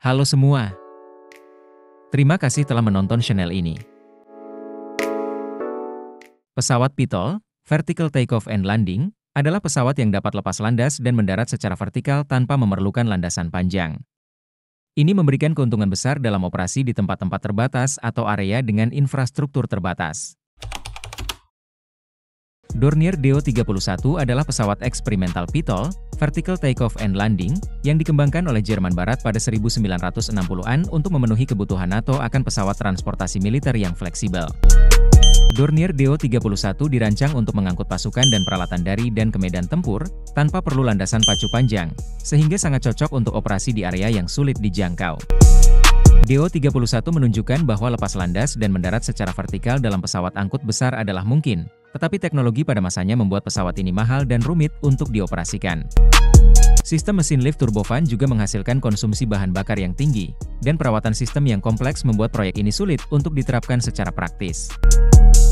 Halo semua, terima kasih telah menonton channel ini. Pesawat Pitol, Vertical Takeoff and Landing, adalah pesawat yang dapat lepas landas dan mendarat secara vertikal tanpa memerlukan landasan panjang. Ini memberikan keuntungan besar dalam operasi di tempat-tempat terbatas atau area dengan infrastruktur terbatas. Dornier DO-31 adalah pesawat eksperimental Pitol, Vertical Takeoff and Landing, yang dikembangkan oleh Jerman Barat pada 1960-an untuk memenuhi kebutuhan NATO akan pesawat transportasi militer yang fleksibel. Dornier DO-31 dirancang untuk mengangkut pasukan dan peralatan dari dan ke medan tempur, tanpa perlu landasan pacu panjang, sehingga sangat cocok untuk operasi di area yang sulit dijangkau. DO-31 menunjukkan bahwa lepas landas dan mendarat secara vertikal dalam pesawat angkut besar adalah mungkin, tetapi teknologi pada masanya membuat pesawat ini mahal dan rumit untuk dioperasikan. Sistem mesin lift turbofan juga menghasilkan konsumsi bahan bakar yang tinggi, dan perawatan sistem yang kompleks membuat proyek ini sulit untuk diterapkan secara praktis.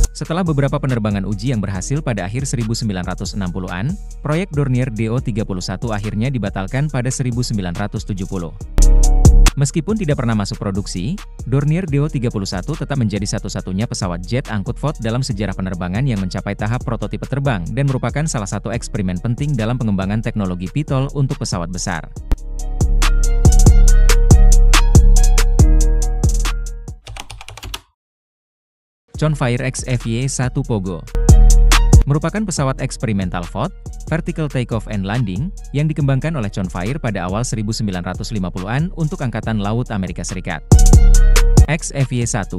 Setelah beberapa penerbangan uji yang berhasil pada akhir 1960-an, proyek Dornier DO-31 akhirnya dibatalkan pada 1970. Meskipun tidak pernah masuk produksi, Dornier DO-31 tetap menjadi satu-satunya pesawat jet angkut FOT dalam sejarah penerbangan yang mencapai tahap prototipe terbang dan merupakan salah satu eksperimen penting dalam pengembangan teknologi Pitol untuk pesawat besar. Chonfair XFY-1 Pogo merupakan pesawat eksperimental FOT, Vertical Takeoff and Landing, yang dikembangkan oleh Chonfair pada awal 1950-an untuk Angkatan Laut Amerika Serikat. XFY-1,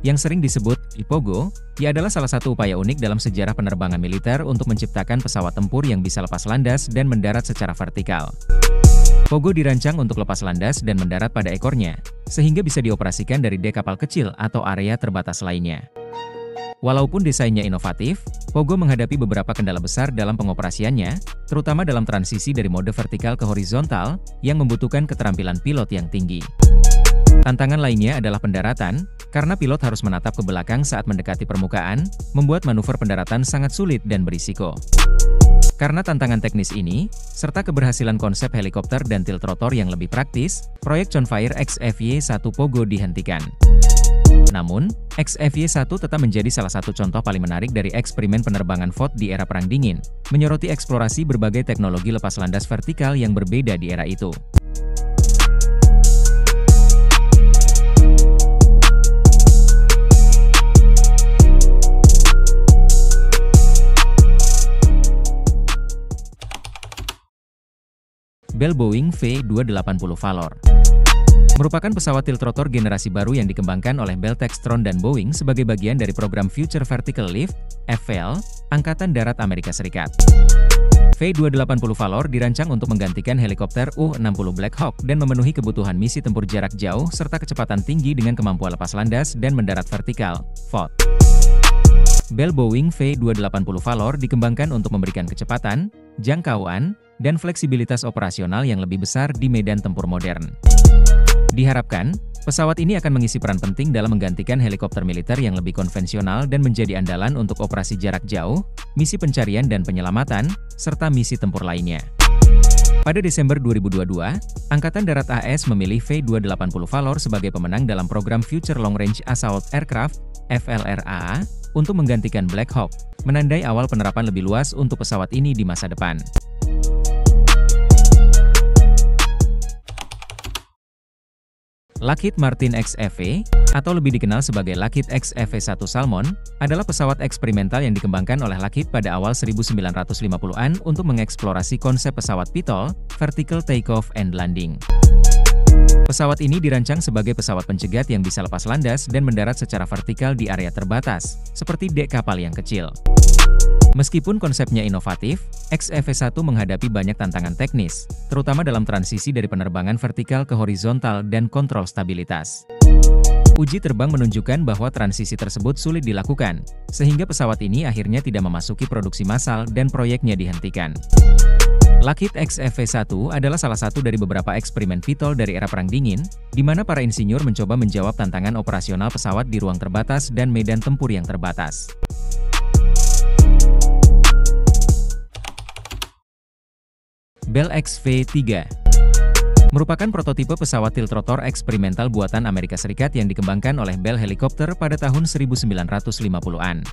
yang sering disebut Pogo, adalah salah satu upaya unik dalam sejarah penerbangan militer untuk menciptakan pesawat tempur yang bisa lepas landas dan mendarat secara vertikal. Pogo dirancang untuk lepas landas dan mendarat pada ekornya, sehingga bisa dioperasikan dari dek kapal kecil atau area terbatas lainnya. Walaupun desainnya inovatif, Pogo menghadapi beberapa kendala besar dalam pengoperasiannya, terutama dalam transisi dari mode vertikal ke horizontal, yang membutuhkan keterampilan pilot yang tinggi. Tantangan lainnya adalah pendaratan, karena pilot harus menatap ke belakang saat mendekati permukaan, membuat manuver pendaratan sangat sulit dan berisiko. Karena tantangan teknis ini, serta keberhasilan konsep helikopter dan tilt rotor yang lebih praktis, proyek Chonfair XFY-1 Pogo dihentikan. Namun, XFY-1 tetap menjadi salah satu contoh paling menarik dari eksperimen penerbangan FOT di era Perang Dingin, menyoroti eksplorasi berbagai teknologi lepas landas vertikal yang berbeda di era itu. Bell Boeing V280 Valor merupakan pesawat tilt rotor generasi baru yang dikembangkan oleh Bell Textron dan Boeing sebagai bagian dari program Future Vertical Lift (FVL) Angkatan Darat Amerika Serikat. V280 Valor dirancang untuk menggantikan helikopter U-60 Black Hawk dan memenuhi kebutuhan misi tempur jarak jauh serta kecepatan tinggi dengan kemampuan lepas landas dan mendarat vertikal (FOT). Bell Boeing V280 Valor dikembangkan untuk memberikan kecepatan, jangkauan, dan fleksibilitas operasional yang lebih besar di medan tempur modern. Diharapkan, pesawat ini akan mengisi peran penting dalam menggantikan helikopter militer yang lebih konvensional dan menjadi andalan untuk operasi jarak jauh, misi pencarian dan penyelamatan, serta misi tempur lainnya. Pada Desember 2022, Angkatan Darat AS memilih V280 Valor sebagai pemenang dalam program Future Long Range Assault Aircraft (FLRAA) untuk menggantikan Black Hawk, menandai awal penerapan lebih luas untuk pesawat ini di masa depan. Lockheed Martin XFV, atau lebih dikenal sebagai Lockheed XFV-1 Salmon, adalah pesawat eksperimental yang dikembangkan oleh Lockheed pada awal 1950-an untuk mengeksplorasi konsep pesawat Pitol, Vertical Takeoff and Landing. Pesawat ini dirancang sebagai pesawat pencegat yang bisa lepas landas dan mendarat secara vertikal di area terbatas, seperti dek kapal yang kecil. Meskipun konsepnya inovatif, XFV-1 menghadapi banyak tantangan teknis, terutama dalam transisi dari penerbangan vertikal ke horizontal dan kontrol stabilitas. Uji terbang menunjukkan bahwa transisi tersebut sulit dilakukan, sehingga pesawat ini akhirnya tidak memasuki produksi massal dan proyeknya dihentikan. Lockheed XFV-1 adalah salah satu dari beberapa eksperimen Pitol dari era Perang Dingin, di mana para insinyur mencoba menjawab tantangan operasional pesawat di ruang terbatas dan medan tempur yang terbatas. Bell XV-3 Merupakan prototipe pesawat tiltrotor eksperimental buatan Amerika Serikat yang dikembangkan oleh Bell Helicopter pada tahun 1950-an.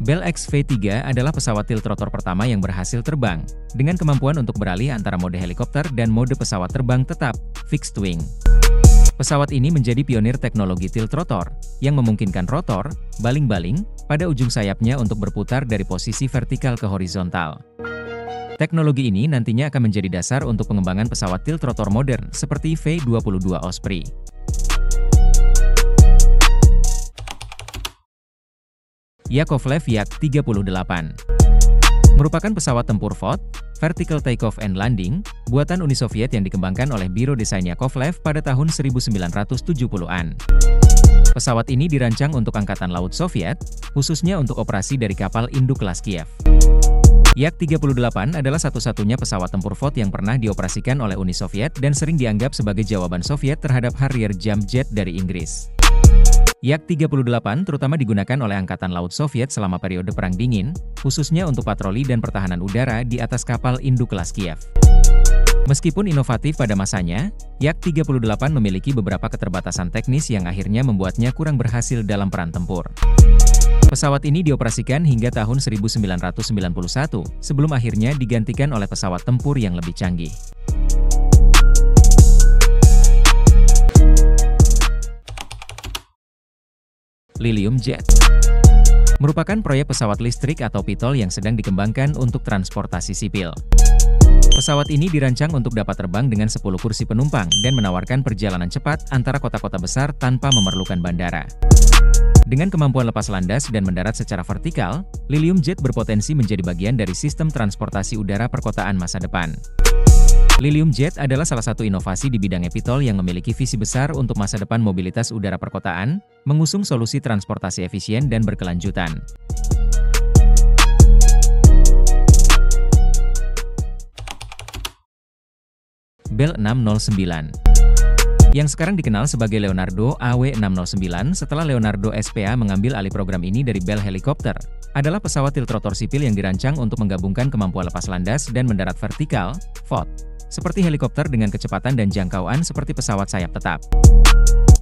Bell XV-3 adalah pesawat tiltrotor pertama yang berhasil terbang, dengan kemampuan untuk beralih antara mode helikopter dan mode pesawat terbang tetap, fixed wing. Pesawat ini menjadi pionir teknologi tiltrotor, yang memungkinkan rotor, baling-baling, pada ujung sayapnya untuk berputar dari posisi vertikal ke horizontal. Teknologi ini nantinya akan menjadi dasar untuk pengembangan pesawat tiltrotor modern seperti V-22 Osprey. Yakovlev Yak-38 merupakan pesawat tempur VOT, Vertical Takeoff and Landing, buatan Uni Soviet yang dikembangkan oleh Biro Desain Yakovlev pada tahun 1970-an. Pesawat ini dirancang untuk Angkatan Laut Soviet, khususnya untuk operasi dari kapal induk kelas Kiev. Yak-38 adalah satu-satunya pesawat tempur VOT yang pernah dioperasikan oleh Uni Soviet dan sering dianggap sebagai jawaban Soviet terhadap Harrier jump jet dari Inggris. Yak-38 terutama digunakan oleh Angkatan Laut Soviet selama periode Perang Dingin, khususnya untuk patroli dan pertahanan udara di atas kapal induk kelas Kiev. Meskipun inovatif pada masanya, Yak-38 memiliki beberapa keterbatasan teknis yang akhirnya membuatnya kurang berhasil dalam peran tempur. Pesawat ini dioperasikan hingga tahun 1991, sebelum akhirnya digantikan oleh pesawat tempur yang lebih canggih. Lilium Jet merupakan proyek pesawat listrik atau PITOL yang sedang dikembangkan untuk transportasi sipil. Pesawat ini dirancang untuk dapat terbang dengan 10 kursi penumpang dan menawarkan perjalanan cepat antara kota-kota besar tanpa memerlukan bandara. Dengan kemampuan lepas landas dan mendarat secara vertikal, Lilium Jet berpotensi menjadi bagian dari sistem transportasi udara perkotaan masa depan. Lilium Jet adalah salah satu inovasi di bidang eVTOL yang memiliki visi besar untuk masa depan mobilitas udara perkotaan, mengusung solusi transportasi efisien dan berkelanjutan. Bell 609 yang sekarang dikenal sebagai Leonardo AW609 setelah Leonardo SPA mengambil alih program ini dari Bell Helicopter, adalah pesawat tiltrotor sipil yang dirancang untuk menggabungkan kemampuan lepas landas dan mendarat vertikal, VOT, seperti helikopter dengan kecepatan dan jangkauan seperti pesawat sayap tetap.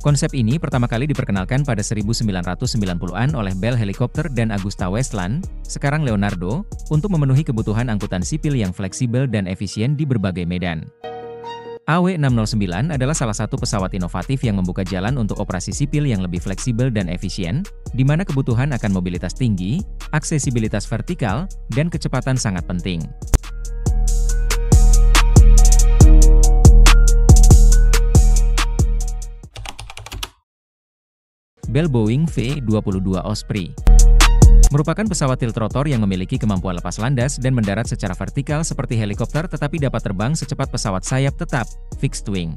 Konsep ini pertama kali diperkenalkan pada 1990-an oleh Bell Helicopter dan Agusta Westland, sekarang Leonardo, untuk memenuhi kebutuhan angkutan sipil yang fleksibel dan efisien di berbagai medan. AW609 adalah salah satu pesawat inovatif yang membuka jalan untuk operasi sipil yang lebih fleksibel dan efisien, di mana kebutuhan akan mobilitas tinggi, aksesibilitas vertikal, dan kecepatan sangat penting. Bell Boeing V-22 Osprey merupakan pesawat tiltrotor yang memiliki kemampuan lepas landas dan mendarat secara vertikal seperti helikopter tetapi dapat terbang secepat pesawat sayap tetap, fixed wing.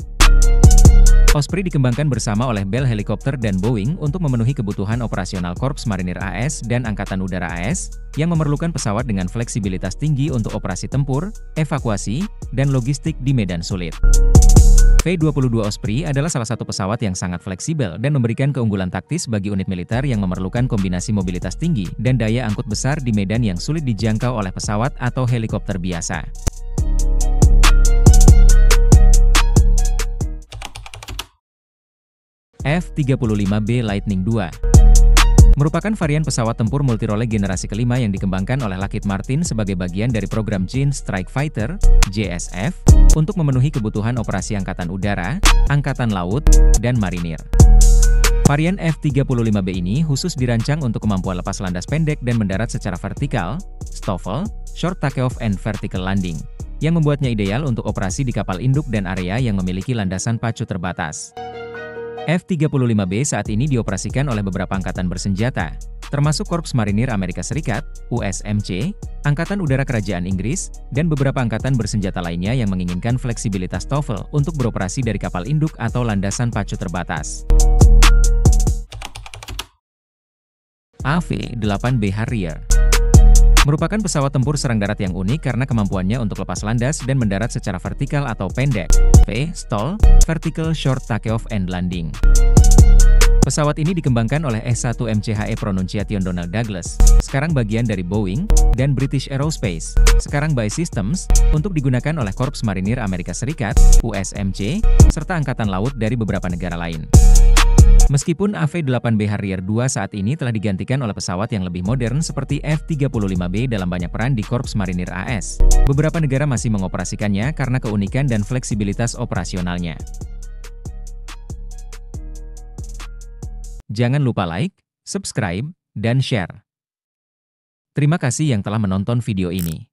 Osprey dikembangkan bersama oleh Bell Helicopter dan Boeing untuk memenuhi kebutuhan operasional Korps Marinir AS dan Angkatan Udara AS, yang memerlukan pesawat dengan fleksibilitas tinggi untuk operasi tempur, evakuasi, dan logistik di medan sulit. V-22 Osprey adalah salah satu pesawat yang sangat fleksibel dan memberikan keunggulan taktis bagi unit militer yang memerlukan kombinasi mobilitas tinggi dan daya angkut besar di medan yang sulit dijangkau oleh pesawat atau helikopter biasa. F-35B Lightning II merupakan varian pesawat tempur multirole generasi kelima yang dikembangkan oleh Lockheed Martin sebagai bagian dari program Joint Strike Fighter, JSF, untuk memenuhi kebutuhan operasi Angkatan Udara, Angkatan Laut, dan Marinir. Varian F-35B ini khusus dirancang untuk kemampuan lepas landas pendek dan mendarat secara vertikal, STOVL, Short Takeoff and Vertical Landing, yang membuatnya ideal untuk operasi di kapal induk dan area yang memiliki landasan pacu terbatas. F-35B saat ini dioperasikan oleh beberapa angkatan bersenjata, termasuk Korps Marinir Amerika Serikat, USMC, Angkatan Udara Kerajaan Inggris, dan beberapa angkatan bersenjata lainnya yang menginginkan fleksibilitas TOEFL untuk beroperasi dari kapal induk atau landasan pacu terbatas. AV-8B Harrier merupakan pesawat tempur serang darat yang unik karena kemampuannya untuk lepas landas dan mendarat secara vertikal atau pendek, V, stall, vertical short takeoff and landing. Pesawat ini dikembangkan oleh S1 MCHE Pronunciation Donald Douglas, sekarang bagian dari Boeing, dan British Aerospace, sekarang BAE Systems, untuk digunakan oleh Korps Marinir Amerika Serikat, USMC, serta Angkatan Laut dari beberapa negara lain. Meskipun AV-8B Harrier II saat ini telah digantikan oleh pesawat yang lebih modern seperti F-35B dalam banyak peran di Korps Marinir AS, beberapa negara masih mengoperasikannya karena keunikan dan fleksibilitas operasionalnya. Jangan lupa like, subscribe, dan share. Terima kasih yang telah menonton video ini.